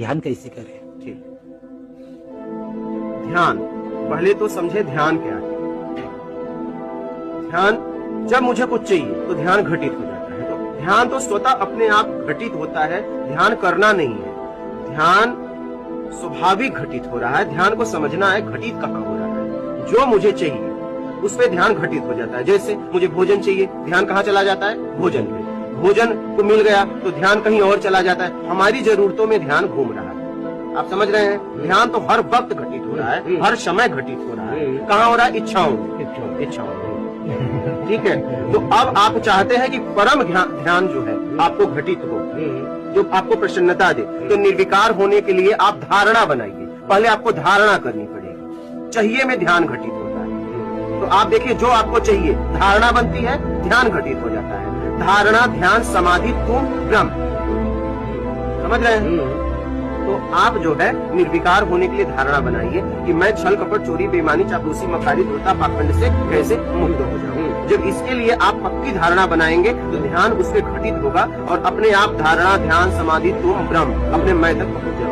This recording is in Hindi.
ध्यान कैसे करें? ठीक। ध्यान, पहले तो समझे ध्यान क्या है। ध्यान, जब मुझे कुछ चाहिए तो ध्यान घटित हो जाता है। तो ध्यान तो स्वतः अपने आप घटित होता है, ध्यान करना नहीं है। ध्यान स्वाभाविक घटित हो रहा है। ध्यान को समझना है घटित कहाँ हो रहा है। जो मुझे चाहिए उस पे ध्यान घटित हो जाता है। जैसे मुझे भोजन चाहिए, ध्यान कहाँ चला जाता है? भोजन पे। भोजन को मिल गया तो ध्यान कहीं और चला जाता है। हमारी जरूरतों में ध्यान घूम रहा है। आप समझ रहे हैं? ध्यान तो हर वक्त घटित हो रहा है, हर समय घटित हो रहा है। कहाँ हो रहा है? इच्छाओं में। ठीक है। तो अब आप चाहते हैं कि परम ध्यान जो है आपको घटित हो, जो आपको प्रसन्नता दे, तो निर्विकार होने के लिए आप धारणा बनाइए। पहले आपको धारणा करनी पड़ेगी। चाहिए में ध्यान घटित होता है। तो आप देखिए, जो आपको चाहिए धारणा बनती है, ध्यान घटित हो जाता है। धारणा, ध्यान, समाधि, तुम ब्रह्म। समझ रहे हैं? तो आप जो है निर्विकार होने के लिए धारणा बनाइए कि मैं छल, कपट, चोरी, बेईमानी, चापलूसी, मक्कारी, धोखा, पाखंड से कैसे मुक्त हो जाऊं। जब इसके लिए आप पक्की धारणा बनाएंगे तो ध्यान उससे घटित होगा और अपने आप धारणा, ध्यान, समाधि, तुम ब्रह्म अपने मैं तक पहुंच जाओगे।